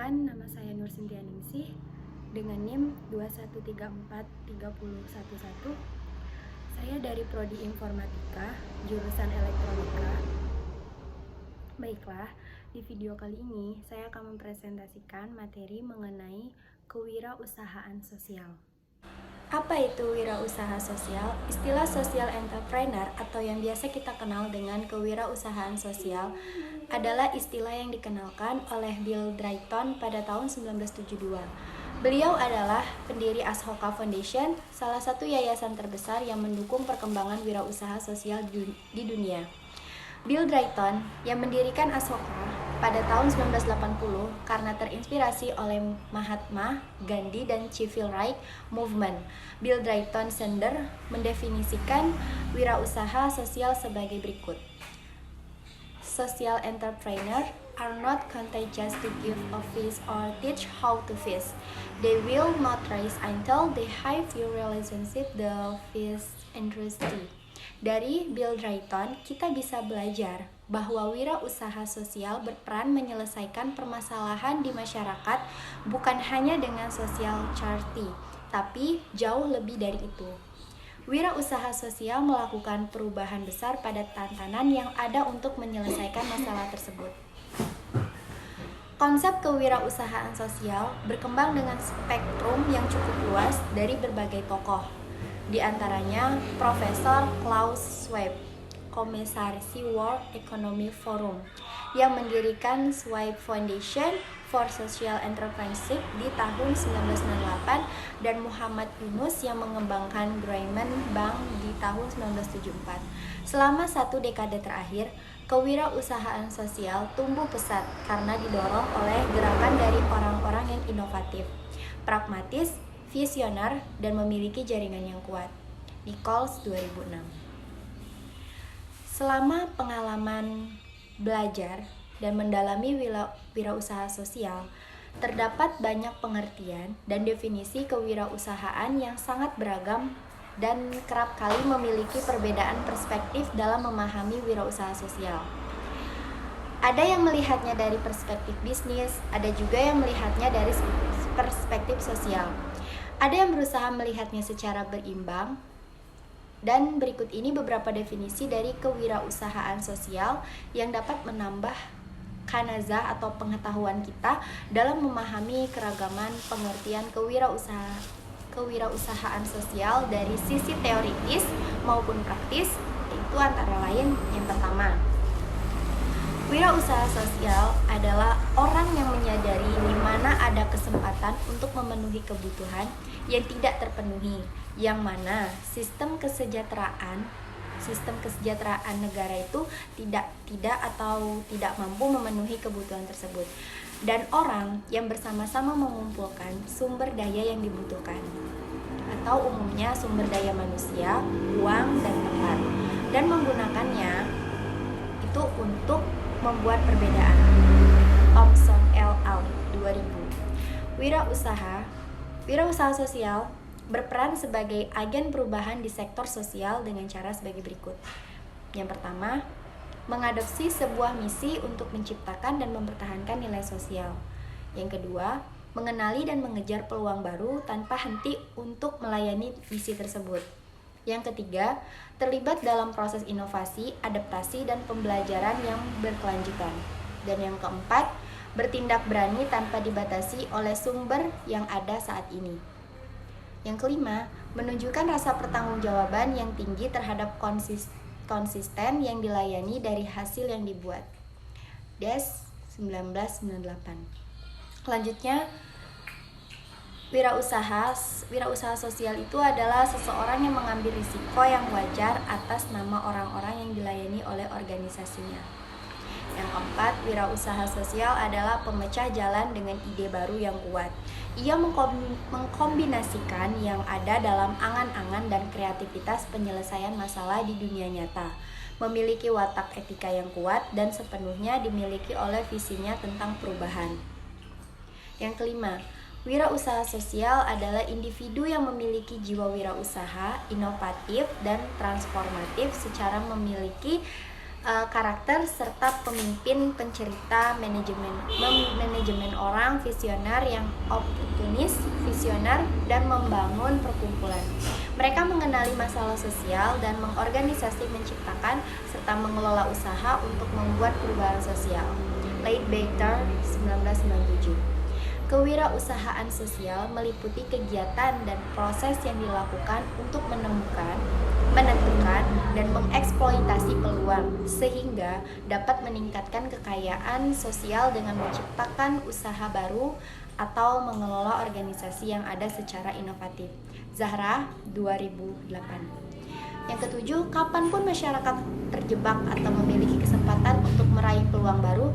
Perkenalkan, nama saya Nur Sintia Ningsih dengan NIM 21343011. Saya dari Prodi Informatika, jurusan Elektronika. Baiklah, di video kali ini saya akan mempresentasikan materi mengenai kewirausahaan sosial. Apa itu wirausaha sosial? Istilah social entrepreneur atau yang biasa kita kenal dengan kewirausahaan sosial adalah istilah yang dikenalkan oleh Bill Drayton pada tahun 1972. Beliau adalah pendiri Ashoka Foundation, salah satu yayasan terbesar yang mendukung perkembangan wirausaha sosial di dunia. Bill Drayton yang mendirikan Ashoka pada tahun 1980 karena terinspirasi oleh Mahatma Gandhi dan Civil Rights Movement. Bill Drayton Sender mendefinisikan wirausaha sosial sebagai berikut. Social entrepreneurs are not contagious to give a feast or teach how to feast. They will not rise until they have your relationship the feast industry. Dari Bill Drayton, kita bisa belajar bahwa wirausaha sosial berperan menyelesaikan permasalahan di masyarakat bukan hanya dengan social charity, tapi jauh lebih dari itu. Wirausaha sosial melakukan perubahan besar pada tantangan yang ada untuk menyelesaikan masalah tersebut. Konsep kewirausahaan sosial berkembang dengan spektrum yang cukup luas dari berbagai tokoh. Di antaranya Profesor Klaus Schwab, Komisaris World Economic Forum, yang mendirikan Schwab Foundation for Social Entrepreneurship di tahun 1998 dan Muhammad Yunus yang mengembangkan Grameen Bank di tahun 1974. Selama satu dekade terakhir, kewirausahaan sosial tumbuh pesat karena didorong oleh gerakan dari orang-orang yang inovatif, pragmatis, visioner, dan memiliki jaringan yang kuat. Nichols 2006. Selama pengalaman belajar dan mendalami wirausaha sosial, terdapat banyak pengertian dan definisi kewirausahaan yang sangat beragam dan kerap kali memiliki perbedaan perspektif dalam memahami wirausaha sosial. Ada yang melihatnya dari perspektif bisnis, ada juga yang melihatnya dari perspektif sosial. Ada yang berusaha melihatnya secara berimbang, dan berikut ini beberapa definisi dari kewirausahaan sosial yang dapat menambah kanazah atau pengetahuan kita dalam memahami keragaman pengertian kewirausahaan sosial dari sisi teoritis maupun praktis, yaitu antara lain yang pertama. Wirausaha sosial adalah orang yang menyadari di mana ada kesempatan untuk memenuhi kebutuhan yang tidak terpenuhi, yang mana sistem kesejahteraan negara itu tidak mampu memenuhi kebutuhan tersebut, dan orang yang bersama-sama mengumpulkan sumber daya yang dibutuhkan, atau umumnya sumber daya manusia, uang, dan tempat, dan menggunakannya itu untuk membuat perbedaan. Thompson et al. 2000. Wirausaha sosial berperan sebagai agen perubahan di sektor sosial dengan cara sebagai berikut. Yang pertama, mengadopsi sebuah misi untuk menciptakan dan mempertahankan nilai sosial. Yang kedua, mengenali dan mengejar peluang baru tanpa henti untuk melayani misi tersebut. Yang ketiga, terlibat dalam proses inovasi, adaptasi, dan pembelajaran yang berkelanjutan. Dan yang keempat, bertindak berani tanpa dibatasi oleh sumber yang ada saat ini. Yang kelima, menunjukkan rasa pertanggungjawaban yang tinggi terhadap konsisten yang dilayani dari hasil yang dibuat. Des 1998. Selanjutnya, wirausaha sosial itu adalah seseorang yang mengambil risiko yang wajar atas nama orang-orang yang dilayani oleh organisasinya. Yang keempat, wirausaha sosial adalah pemecah jalan dengan ide baru yang kuat. Ia mengkombinasikan yang ada dalam angan-angan dan kreativitas penyelesaian masalah di dunia nyata, memiliki watak etika yang kuat, dan sepenuhnya dimiliki oleh visinya tentang perubahan. Yang kelima, wirausaha sosial adalah individu yang memiliki jiwa wirausaha, inovatif, dan transformatif secara memiliki karakter serta pemimpin, pencerita, manajemen orang, visioner yang oportunis, visioner, dan membangun perkumpulan. Mereka mengenali masalah sosial dan mengorganisasi, menciptakan, serta mengelola usaha untuk membuat perubahan sosial. Leadbeater 1997. Kewirausahaan sosial meliputi kegiatan dan proses yang dilakukan untuk menemukan, menentukan, dan mengeksploitasi peluang sehingga dapat meningkatkan kekayaan sosial dengan menciptakan usaha baru atau mengelola organisasi yang ada secara inovatif. Zahra, 2008. Yang ketujuh, kapanpun masyarakat terjebak atau memiliki kesempatan untuk meraih peluang baru,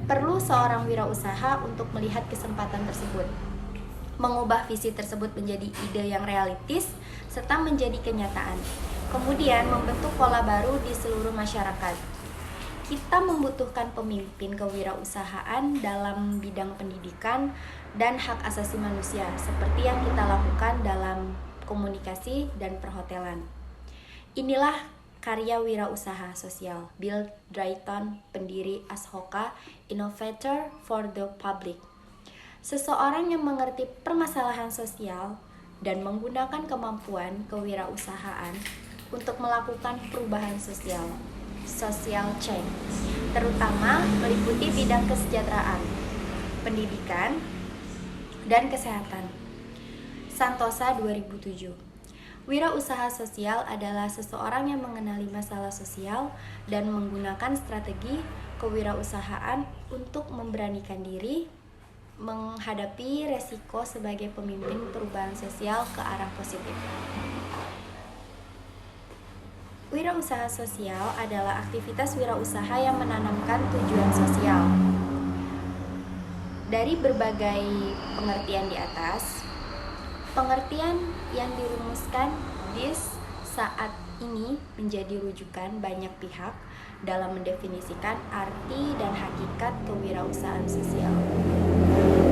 perlu seorang wirausaha untuk melihat kesempatan tersebut, mengubah visi tersebut menjadi ide yang realistis, serta menjadi kenyataan. Kemudian membentuk pola baru di seluruh masyarakat. Kita membutuhkan pemimpin kewirausahaan dalam bidang pendidikan dan hak asasi manusia, seperti yang kita lakukan dalam komunikasi dan perhotelan. Inilah karya wirausaha sosial, Bill Drayton, pendiri Ashoka, Innovator for the Public. Seseorang yang mengerti permasalahan sosial dan menggunakan kemampuan kewirausahaan untuk melakukan perubahan sosial, social change, terutama meliputi bidang kesejahteraan, pendidikan, dan kesehatan. Santosa, 2007. Wirausaha sosial adalah seseorang yang mengenali masalah sosial dan menggunakan strategi kewirausahaan untuk memberanikan diri menghadapi resiko sebagai pemimpin perubahan sosial ke arah positif. Wirausaha sosial adalah aktivitas wirausaha yang menanamkan tujuan sosial. Dari berbagai pengertian di atas, pengertian yang dirumuskan di saat ini menjadi rujukan banyak pihak dalam mendefinisikan arti dan hakikat kewirausahaan sosial.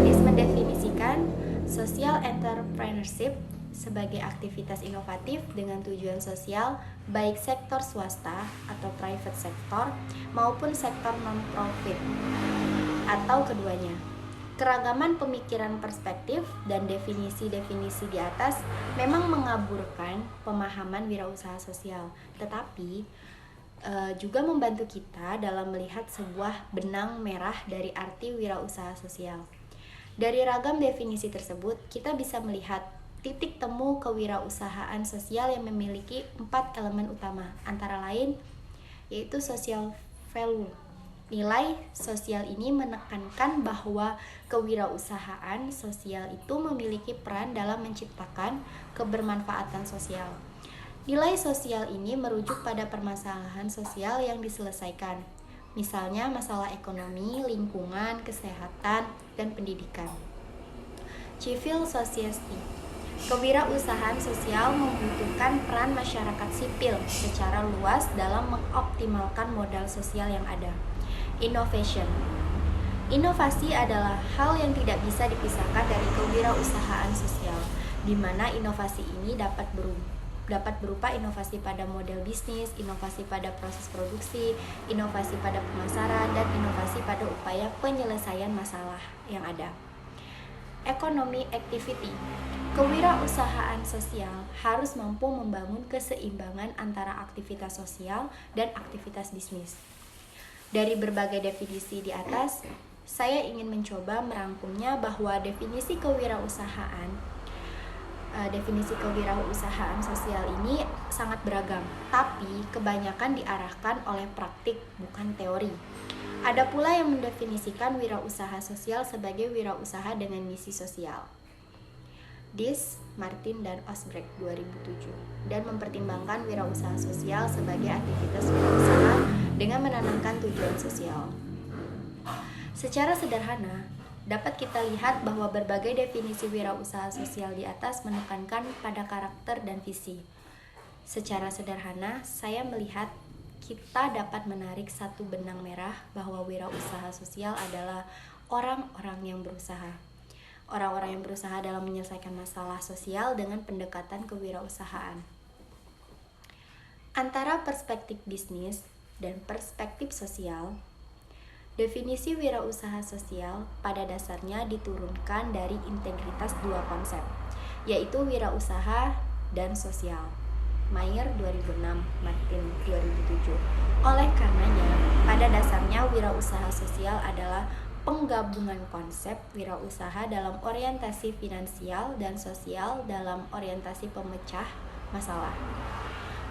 Dis mendefinisikan social entrepreneurship sebagai aktivitas inovatif dengan tujuan sosial baik sektor swasta atau private sector maupun sektor non-profit atau keduanya. Keragaman pemikiran, perspektif, dan definisi-definisi di atas memang mengaburkan pemahaman wirausaha sosial, tetapi juga membantu kita dalam melihat sebuah benang merah dari arti wirausaha sosial. Dari ragam definisi tersebut, kita bisa melihat titik temu kewirausahaan sosial yang memiliki 4 elemen utama, antara lain yaitu social value. Nilai sosial ini menekankan bahwa kewirausahaan sosial itu memiliki peran dalam menciptakan kebermanfaatan sosial. Nilai sosial ini merujuk pada permasalahan sosial yang diselesaikan, misalnya masalah ekonomi, lingkungan, kesehatan, dan pendidikan. Civil society. Kewirausahaan sosial membutuhkan peran masyarakat sipil secara luas dalam mengoptimalkan modal sosial yang ada. Innovation. Inovasi adalah hal yang tidak bisa dipisahkan dari kewirausahaan sosial, di mana inovasi ini dapat berupa inovasi pada model bisnis, inovasi pada proses produksi, inovasi pada pemasaran, dan inovasi pada upaya penyelesaian masalah yang ada. Economy activity. Kewirausahaan sosial harus mampu membangun keseimbangan antara aktivitas sosial dan aktivitas bisnis. Dari berbagai definisi di atas, saya ingin mencoba merangkumnya bahwa definisi kewirausahaan sosial ini sangat beragam, tapi kebanyakan diarahkan oleh praktik, bukan teori. Ada pula yang mendefinisikan wirausaha sosial sebagai wirausaha dengan misi sosial. Dis, Martin, dan Osbrecht 2007, dan mempertimbangkan wirausaha sosial sebagai aktivitas wirausaha dengan menanamkan tujuan sosial. Secara sederhana, dapat kita lihat bahwa berbagai definisi wirausaha sosial di atas menekankan pada karakter dan visi. Secara sederhana, saya melihat kita dapat menarik satu benang merah bahwa wirausaha sosial adalah orang-orang yang berusaha. Orang-orang yang berusaha dalam menyelesaikan masalah sosial dengan pendekatan kewirausahaan. Antara perspektif bisnis dan perspektif sosial. Definisi wirausaha sosial pada dasarnya diturunkan dari integritas dua konsep, yaitu wirausaha dan sosial. Mayer 2006, Martin 2007. Oleh karenanya, pada dasarnya wirausaha sosial adalah penggabungan konsep wirausaha dalam orientasi finansial dan sosial dalam orientasi pemecah masalah.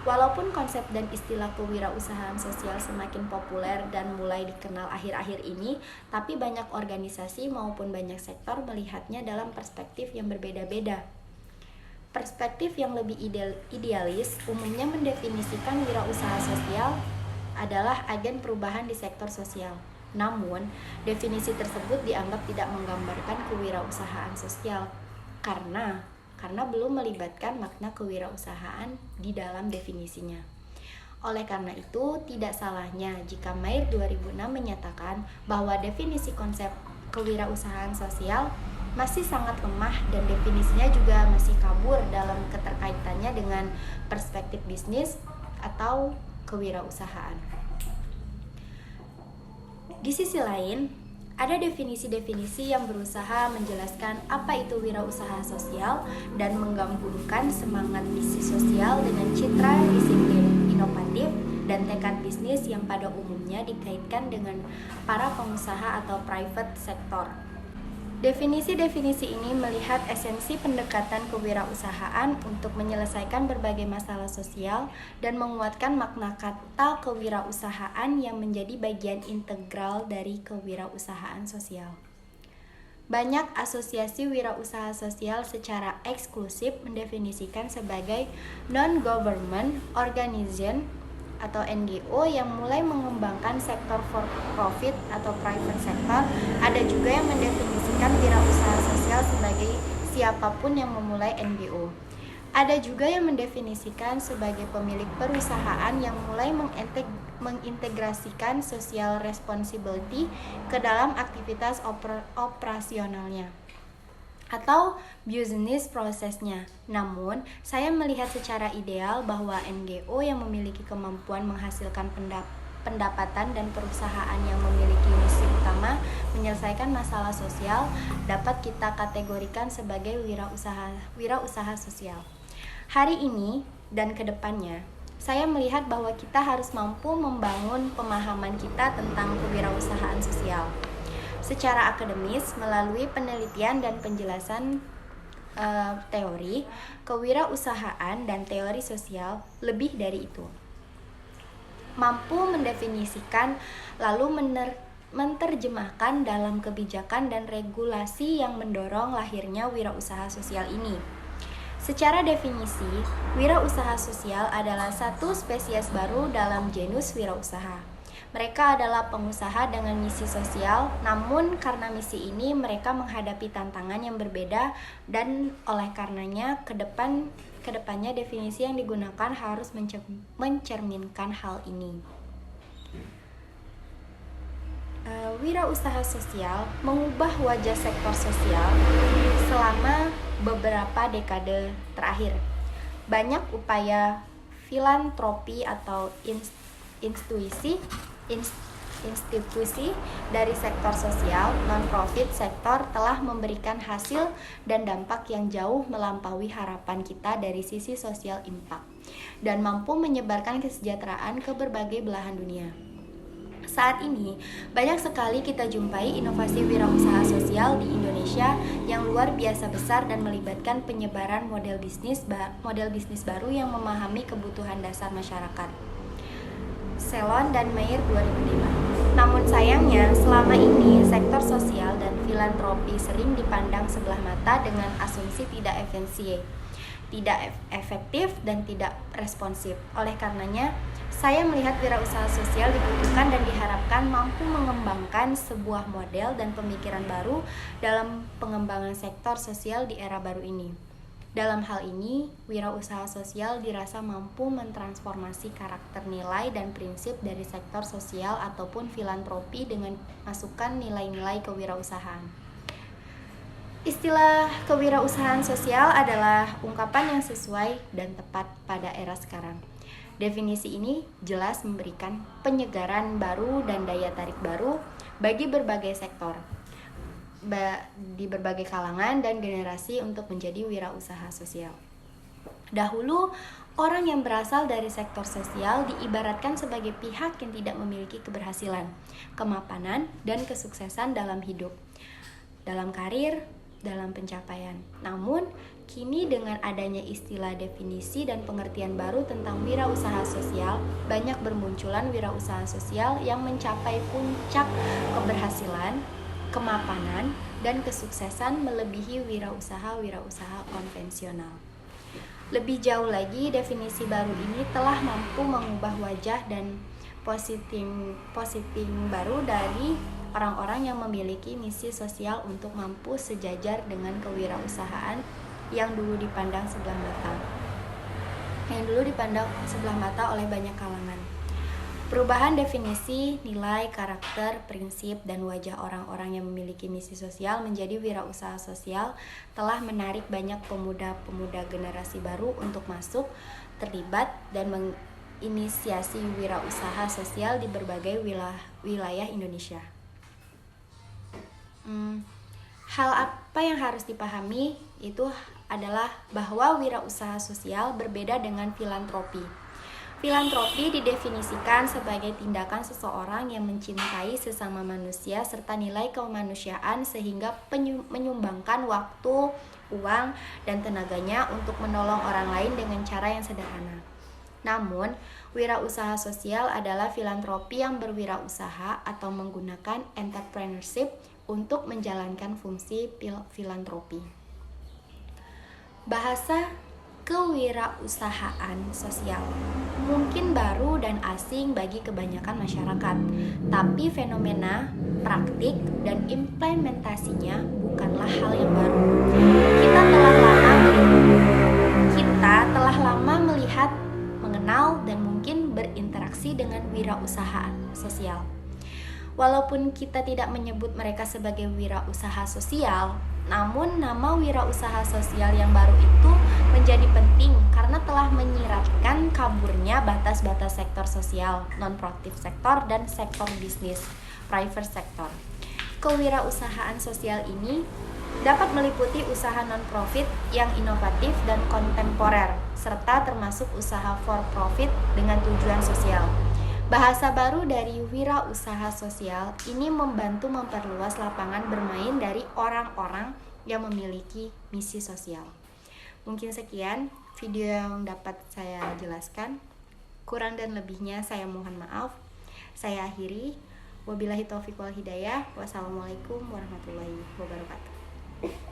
Walaupun konsep dan istilah kewirausahaan sosial semakin populer dan mulai dikenal akhir-akhir ini, tapi banyak organisasi maupun banyak sektor melihatnya dalam perspektif yang berbeda-beda. Perspektif yang lebih idealis umumnya mendefinisikan wirausaha sosial adalah agen perubahan di sektor sosial. Namun, definisi tersebut dianggap tidak menggambarkan kewirausahaan sosial karena belum melibatkan makna kewirausahaan di dalam definisinya. Oleh karena itu, tidak salahnya jika Mayer 2006 menyatakan bahwa definisi konsep kewirausahaan sosial masih sangat lemah dan definisinya juga masih kabur dalam keterkaitannya dengan perspektif bisnis atau kewirausahaan. Di sisi lain, ada definisi-definisi yang berusaha menjelaskan apa itu wirausaha sosial dan menggabungkan semangat bisnis sosial dengan citra disiplin inovatif dan tekad bisnis yang pada umumnya dikaitkan dengan para pengusaha atau private sector. Definisi-definisi ini melihat esensi pendekatan kewirausahaan untuk menyelesaikan berbagai masalah sosial dan menguatkan makna kata kewirausahaan yang menjadi bagian integral dari kewirausahaan sosial. Banyak asosiasi wirausaha sosial secara eksklusif mendefinisikan sebagai non-government organization atau NGO yang mulai mengembangkan sektor for profit atau private sector. Ada juga yang mendefinisikan wirausaha sosial sebagai siapapun yang memulai NGO. Ada juga yang mendefinisikan sebagai pemilik perusahaan yang mulai mengintegrasikan social responsibility ke dalam aktivitas operasionalnya atau business prosesnya. Namun, saya melihat secara ideal bahwa NGO yang memiliki kemampuan menghasilkan pendapatan dan perusahaan yang memiliki misi utama menyelesaikan masalah sosial dapat kita kategorikan sebagai wirausaha sosial. Hari ini dan kedepannya, saya melihat bahwa kita harus mampu membangun pemahaman kita tentang kewirausahaan sosial secara akademis melalui penelitian dan penjelasan teori, kewirausahaan dan teori sosial. Lebih dari itu, mampu mendefinisikan lalu menerjemahkan dalam kebijakan dan regulasi yang mendorong lahirnya wirausaha sosial ini. Secara definisi, wirausaha sosial adalah satu spesies baru dalam genus wirausaha. Mereka adalah pengusaha dengan misi sosial, namun karena misi ini mereka menghadapi tantangan yang berbeda dan oleh karenanya kedepannya definisi yang digunakan harus mencerminkan hal ini. Wirausaha sosial mengubah wajah sektor sosial selama beberapa dekade terakhir. Banyak upaya filantropi atau institusi dari sektor sosial, non-profit sektor telah memberikan hasil dan dampak yang jauh melampaui harapan kita dari sisi social impact dan mampu menyebarkan kesejahteraan ke berbagai belahan dunia. Saat ini, banyak sekali kita jumpai inovasi wirausaha sosial di Indonesia yang luar biasa besar dan melibatkan penyebaran model bisnis baru yang memahami kebutuhan dasar masyarakat. Selon dan Mayer 2005. Namun sayangnya, selama ini sektor sosial dan filantropi sering dipandang sebelah mata dengan asumsi tidak efektif dan tidak responsif. Oleh karenanya, saya melihat wirausaha sosial dibutuhkan dan diharapkan mampu mengembangkan sebuah model dan pemikiran baru dalam pengembangan sektor sosial di era baru ini. Dalam hal ini, wirausaha sosial dirasa mampu mentransformasi karakter nilai dan prinsip dari sektor sosial ataupun filantropi dengan masukan nilai-nilai kewirausahaan. Istilah kewirausahaan sosial adalah ungkapan yang sesuai dan tepat pada era sekarang. Definisi ini jelas memberikan penyegaran baru dan daya tarik baru bagi berbagai sektor, di berbagai kalangan dan generasi untuk menjadi wirausaha sosial. Dahulu, orang yang berasal dari sektor sosial diibaratkan sebagai pihak yang tidak memiliki keberhasilan, kemapanan, dan kesuksesan dalam hidup, dalam karir, dalam pencapaian. Namun, kini dengan adanya istilah definisi dan pengertian baru tentang wirausaha sosial, banyak bermunculan wirausaha sosial yang mencapai puncak keberhasilan, kemapanan, dan kesuksesan melebihi wirausaha konvensional. Lebih jauh lagi, definisi baru ini telah mampu mengubah wajah dan positing baru dari orang-orang yang memiliki misi sosial untuk mampu sejajar dengan kewirausahaan yang dulu dipandang sebelah mata oleh banyak kalangan. Perubahan definisi, nilai, karakter, prinsip, dan wajah orang-orang yang memiliki misi sosial menjadi wirausaha sosial telah menarik banyak pemuda-pemuda generasi baru untuk masuk, terlibat, dan menginisiasi wirausaha sosial di berbagai wilayah Indonesia. Hal apa yang harus dipahami itu adalah bahwa wirausaha sosial berbeda dengan filantropi. Filantropi didefinisikan sebagai tindakan seseorang yang mencintai sesama manusia serta nilai kemanusiaan sehingga menyumbangkan waktu, uang, dan tenaganya untuk menolong orang lain dengan cara yang sederhana. Namun, wirausaha sosial adalah filantropi yang berwirausaha atau menggunakan entrepreneurship untuk menjalankan fungsi filantropi. Bahasa kewirausahaan sosial mungkin baru dan asing bagi kebanyakan masyarakat, tapi fenomena, praktik, dan implementasinya bukanlah hal yang baru. Kita telah lama melihat, mengenal, dan mungkin berinteraksi dengan wirausahaan sosial. Walaupun kita tidak menyebut mereka sebagai wirausaha sosial, namun nama wirausaha sosial yang baru itu menjadi penting karena telah menyiratkan kaburnya batas-batas sektor sosial, non-profit sektor, dan sektor bisnis, private sector. Kewirausahaan sosial ini dapat meliputi usaha non-profit yang inovatif dan kontemporer, serta termasuk usaha for-profit dengan tujuan sosial. Bahasa baru dari wirausaha sosial ini membantu memperluas lapangan bermain dari orang-orang yang memiliki misi sosial. Mungkin sekian video yang dapat saya jelaskan. Kurang dan lebihnya saya mohon maaf. Saya akhiri. Wabillahi taufiq wal hidayah. Wassalamualaikum warahmatullahi wabarakatuh.